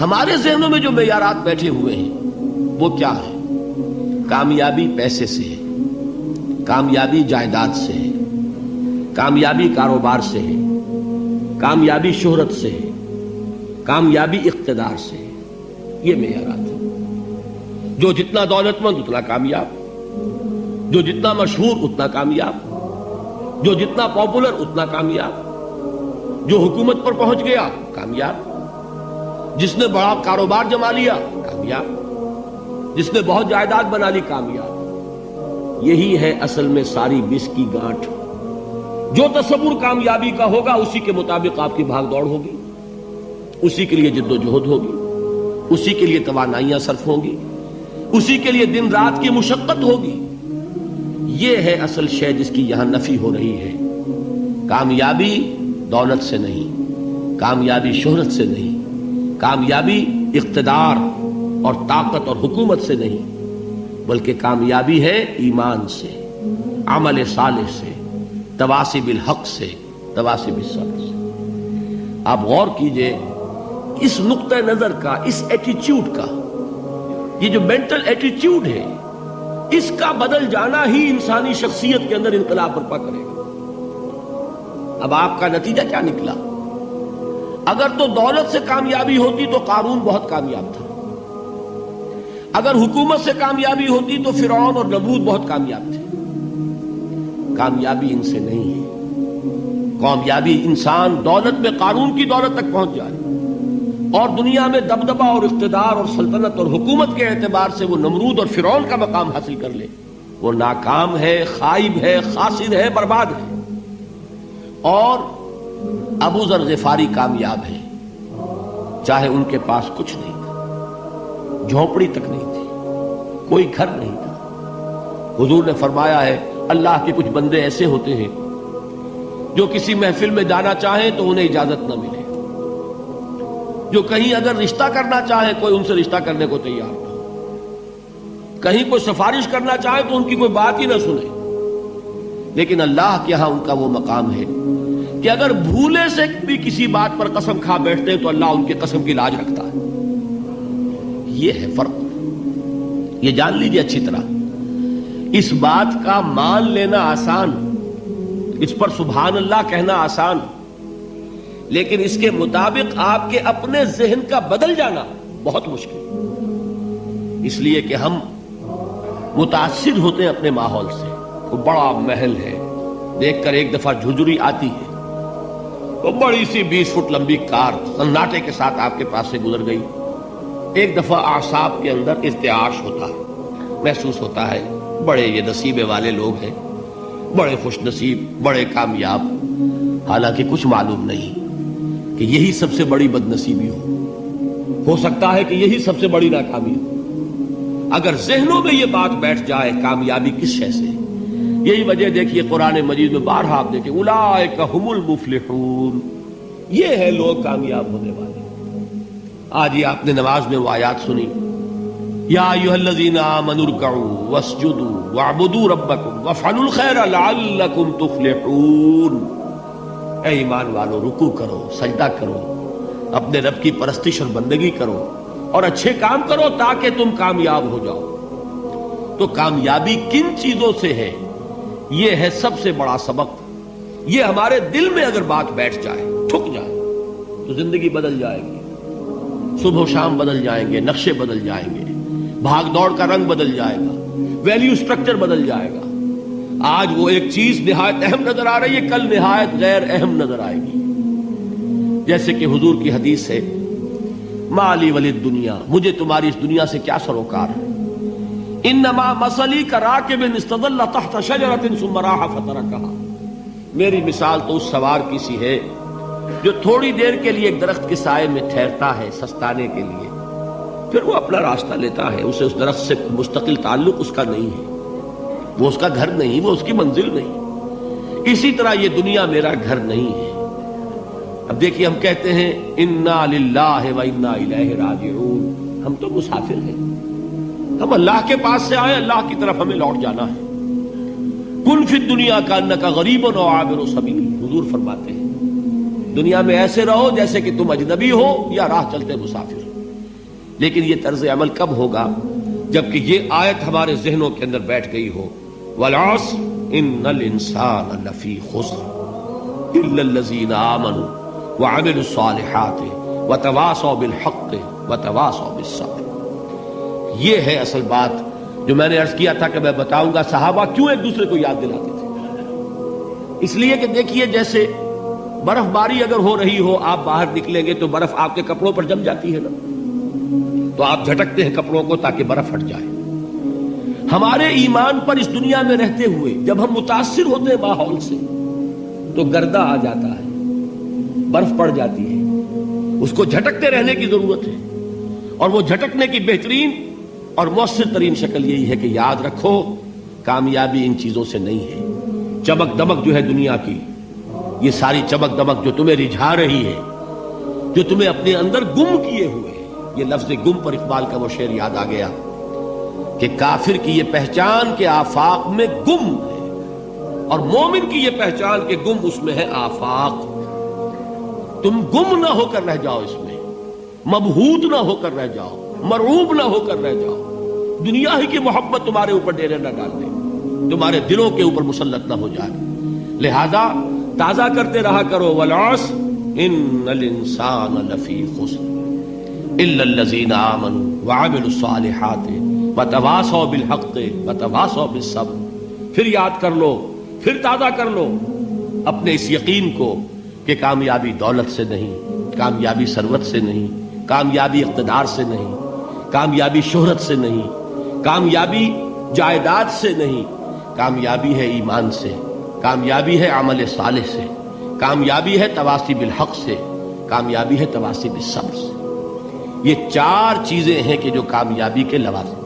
ہمارے ذہنوں میں جو معیارات بیٹھے ہوئے ہیں وہ کیا ہے؟ کامیابی پیسے سے ہے، کامیابی جائیداد سے ہے، کامیابی کاروبار سے ہے، کامیابی شہرت سے ہے، کامیابی اقتدار سے ہے. یہ معیارات ہیں. جو جتنا دولت مند اتنا کامیاب، جو جتنا مشہور اتنا کامیاب، جو جتنا پاپولر اتنا کامیاب، جو حکومت پر پہنچ گیا کامیاب، جس نے بڑا کاروبار جما لیا کامیاب، جس نے بہت جائیداد بنا لی کامیاب. یہی ہے اصل میں ساری بس کی گانٹھ. جو تصور کامیابی کا ہوگا اسی کے مطابق آپ کی بھاگ دوڑ ہوگی، اسی کے لیے جد و جہد ہوگی، اسی کے لیے توانائیاں صرف ہوں گی، اسی کے لیے دن رات کی مشقت ہوگی. یہ ہے اصل شے جس کی یہاں نفی ہو رہی ہے. کامیابی دولت سے نہیں، کامیابی شہرت سے نہیں، کامیابی اقتدار اور طاقت اور حکومت سے نہیں، بلکہ کامیابی ہے ایمان سے، عمل صالح سے، تواصی بالحق سے، تواصی بالصبر سے. آپ غور کیجئے اس نقطہ نظر کا، اس ایٹیچیوڈ کا، یہ جو مینٹل ایٹیچیوڈ ہے اس کا بدل جانا ہی انسانی شخصیت کے اندر انقلاب برپا کرے گا. اب آپ کا نتیجہ کیا نکلا؟ اگر تو دولت سے کامیابی ہوتی تو قارون بہت کامیاب تھا، اگر حکومت سے کامیابی ہوتی تو فرعون اور نمرود بہت کامیاب تھے. کامیابی ان سے نہیں ہے. کامیابی انسان دولت میں قارون کی دولت تک پہنچ جائے اور دنیا میں دبدبہ اور اقتدار اور سلطنت اور حکومت کے اعتبار سے وہ نمرود اور فرعون کا مقام حاصل کر لے، وہ ناکام ہے، خائب ہے، خاسر ہے، برباد ہے. اور ابو ذر غفاری کامیاب ہے، چاہے ان کے پاس کچھ نہیں تھا، جھونپڑی تک نہیں تھی، کوئی گھر نہیں تھا. حضور نے فرمایا ہے اللہ کے کچھ بندے ایسے ہوتے ہیں جو کسی محفل میں جانا چاہیں تو انہیں اجازت نہ ملے، جو کہیں اگر رشتہ کرنا چاہے کوئی ان سے رشتہ کرنے کو تیار نہ، کہیں کوئی سفارش کرنا چاہے تو ان کی کوئی بات ہی نہ سنے. لیکن اللہ کے ہاں ان کا وہ مقام ہے کہ اگر بھولے سے بھی کسی بات پر قسم کھا بیٹھتے ہیں تو اللہ ان کی قسم کی لاج رکھتا ہے. یہ ہے فرق. یہ جان لیجیے اچھی طرح. اس بات کا مان لینا آسان، اس پر سبحان اللہ کہنا آسان، لیکن اس کے مطابق آپ کے اپنے ذہن کا بدل جانا بہت مشکل. اس لیے کہ ہم متاثر ہوتے ہیں اپنے ماحول سے. وہ بڑا محل ہے، دیکھ کر ایک دفعہ جھجری آتی ہے، وہ بڑی سی 20 فٹ لمبی کار سناٹے کے ساتھ آپ کے پاس سے گزر گئی. ایک دفعہ اعصاب کے اندر ارتعاش ہوتا ہے، محسوس ہوتا ہے بڑے یہ نصیبے والے لوگ ہیں، بڑے خوش نصیب، بڑے کامیاب. حالانکہ کچھ معلوم نہیں کہ یہی سب سے بڑی بد نصیبی ہو سکتا ہے کہ یہی سب سے بڑی ناکامی ہو. اگر ذہنوں میں یہ بات بیٹھ جائے کامیابی کس شے سے. یہی وجہ دیکھیے قرآن مجید میں بارہا آپ دیکھیں اولئک هم المفلحون، یہ ہے لوگ کامیاب ہونے والے. آج یہ آپ نے نماز میں وہ آیات سنی، یا ایھا الذین آمنوا ارکعوا واسجدوا واعبدوا ربکم وافعلوا الخیر لعلکم تفلحون. اے ایمان والو، رکوع کرو، سجدہ کرو، اپنے رب کی پرستش اور بندگی کرو اور اچھے کام کرو تاکہ تم کامیاب ہو جاؤ. تو کامیابی کن چیزوں سے ہے؟ یہ ہے سب سے بڑا سبق. یہ ہمارے دل میں اگر بات بیٹھ جائے، ٹھک جائے، تو زندگی بدل جائے گی. صبح و شام بدل جائیں گے، نقشے بدل جائیں گے، بھاگ دوڑ کا رنگ بدل جائے گا، ویلیو سٹرکچر بدل جائے گا. آج وہ ایک چیز نہایت اہم نظر آ رہی ہے، کل نہایت غیر اہم نظر آئے گی. جیسے کہ حضور کی حدیث ہے مالی ولد دنیا، مجھے تمہاری اس دنیا سے کیا سروکار ہے. انما مثلی کراکب استظل تحت شجرۃ ثم راح فترکها، میری مثال تو اس سوار کی سی ہے جو تھوڑی دیر کے لیے ایک درخت کے سائے میں ٹھہرتا ہے سستانے کے لیے، پھر وہ اپنا راستہ لیتا ہے. اسے اس درخت سے مستقل تعلق اس کا نہیں ہے، وہ اس کا گھر نہیں، وہ اس کی منزل نہیں. اسی طرح یہ دنیا میرا گھر نہیں ہے. اب دیکھیے ہم کہتے ہیں انا للہ و انا الیہ راجعون، ہم تو مسافر ہیں، ہم اللہ کے پاس سے آئے، اللہ کی طرف ہمیں لوٹ جانا ہے. کن فی الدنیا کانک غریب و عابر سبیل، حضور فرماتے ہیں دنیا میں ایسے رہو جیسے کہ تم اجنبی ہو یا راہ چلتے مسافر. لیکن یہ طرز عمل کب ہوگا؟ جبکہ یہ آیت ہمارے ذہنوں کے اندر بیٹھ گئی ہو، والعصر ان الانسان لفی خسر الا الذین آمنوا وعملوا الصالحات وتواصوا بالحق وتواصوا بالصبر۔ یہ ہے اصل بات جو میں نے عرض کیا تھا کہ میں بتاؤں گا صحابہ کیوں ایک دوسرے کو یاد دلاتے تھے۔ اس لیے کہ دیکھیے جیسے برف باری اگر ہو رہی ہو، آپ باہر نکلیں گے تو برف آپ کے کپڑوں پر جم جاتی ہے نا، تو آپ جھٹکتے ہیں کپڑوں کو تاکہ برف ہٹ جائے۔ ہمارے ایمان پر اس دنیا میں رہتے ہوئے جب ہم متاثر ہوتے ہیں ماحول سے تو گردہ آ جاتا ہے، برف پڑ جاتی ہے، اس کو جھٹکتے رہنے کی ضرورت ہے۔ اور وہ جھٹکنے کی بہترین اور مؤثر ترین شکل یہی ہے کہ یاد رکھو کامیابی ان چیزوں سے نہیں ہے۔ چمک دمک جو ہے دنیا کی، یہ ساری چمک دمک جو تمہیں رجھا رہی ہے، جو تمہیں اپنے اندر گم کیے ہوئے ہے، یہ لفظ گم پر اقبال کا وہ شعر یاد آ گیا کہ کافر کی یہ پہچان کے آفاق میں گم ہے، اور مومن کی یہ پہچان کے گم اس میں ہے آفاق۔ تم گم نہ ہو کر رہ جاؤ، اس میں مبہوت نہ ہو کر رہ جاؤ، مرعوب نہ ہو کر رہ جاؤ، دنیا ہی کی محبت تمہارے اوپر ڈیرے نہ ڈال دے، تمہارے دلوں کے اوپر مسلط نہ ہو جائے۔ لہذا تازہ کرتے رہا کرو، والعصر ان الانسان لفی خسر الا الذین آمنوا وعملوا الصالحات وتواصوا بالحق وتواصوا بالصبر۔ پھر یاد کر لو، پھر تازہ کر لو اپنے اس یقین کو کہ کامیابی دولت سے نہیں، کامیابی ثروت سے نہیں، کامیابی اقتدار سے نہیں، کامیابی شہرت سے نہیں، کامیابی جائیداد سے نہیں، کامیابی ہے ایمان سے، کامیابی ہے عمل صالح سے، کامیابی ہے تواصی بالحق سے، کامیابی ہے تواصی بالصبر سے۔ یہ چار چیزیں ہیں کہ جو کامیابی کے لوازم